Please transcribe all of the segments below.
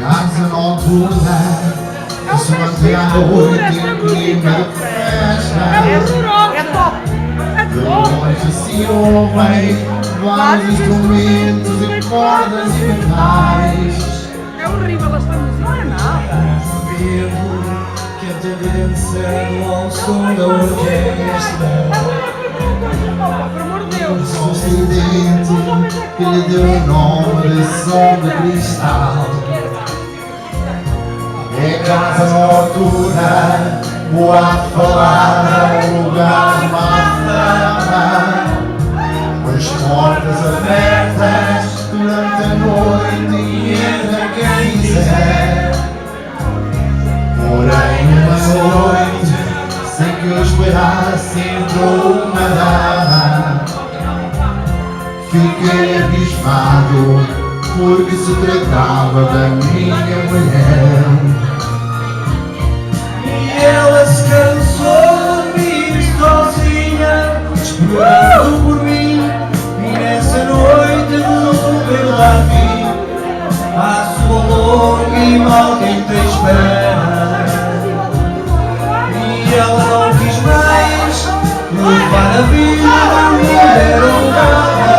casa noturna que se mantém à noite em clima de festa. É top! De longe se ouvem vários instrumentos e cordas e metais. É horrível esta música, não é nada. Que a dança ao som da orquestra. Por amor de Deus! Um acidente que lhe deu o nome de som de cristal. É casa noturna, boate falada, lugar de má fama. Com as portas abertas durante a noite e entra quem quiser. Porém uma noite, sem que eu esperasse, entrou uma dama. Fiquei abismado, porque se tratava da minha mulher. E ela se cansou de mim sozinha, esperando por mim. E nessa noite resolveu dar fim à sua longa e maldita espera. E ela não quis mais levar a vida da mulher honrada.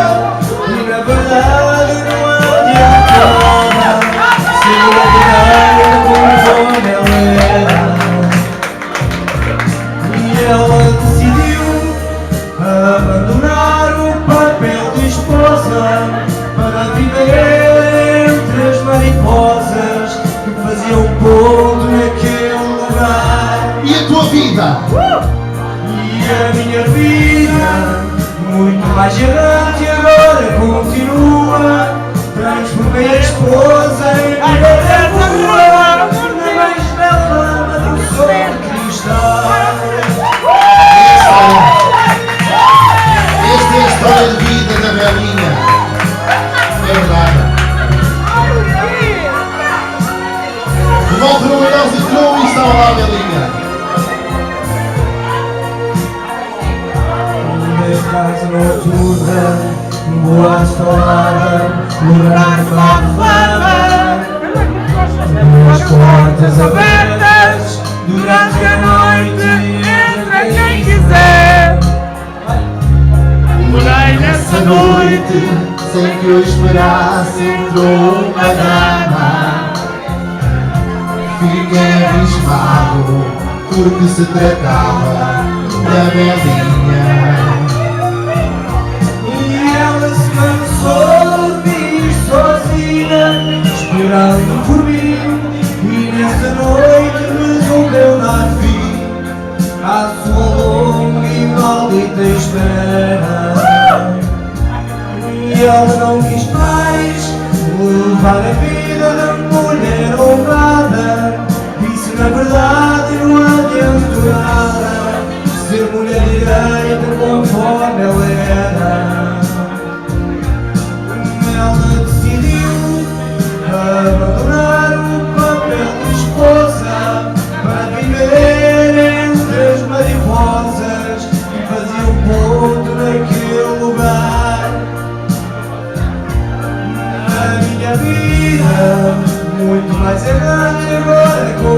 E na verdade não adianta nada ser ordinária como ela era. E ela decidiu abandonar o papel de esposa para viver entre as mariposas que faziam ponto naquele lugar. E a tua vida? E a minha vida, muito mais errante agora continua. Transformei a esposa em vida rua, na mais bela ama do sol de cristal. Esta é a história de vida da Belinha. É verdade. De volta no Manaus entrou e estava lá a Belinha. Casa noturna, boate falada, lugar de má fama. As portas abertas durante a noite, entra quem quiser. Porém nessa noite, sem que eu esperasse, entrou uma dama. Fiquei abismado, porque se tratava da Belinha. Cansou de ir sozinha, esperando por mim. E nessa noite resolveu dar fim à sua longa e maldita espera. E ela não quis mais levar a vida da mulher honrada. Disse na verdade não adianta nada ser mulher direita conforme ela era. Ela decidiu abandonar o papel de esposa para viver entre as mariposas que faziam ponto naquele lugar. A minha vida, muito mais errante agora com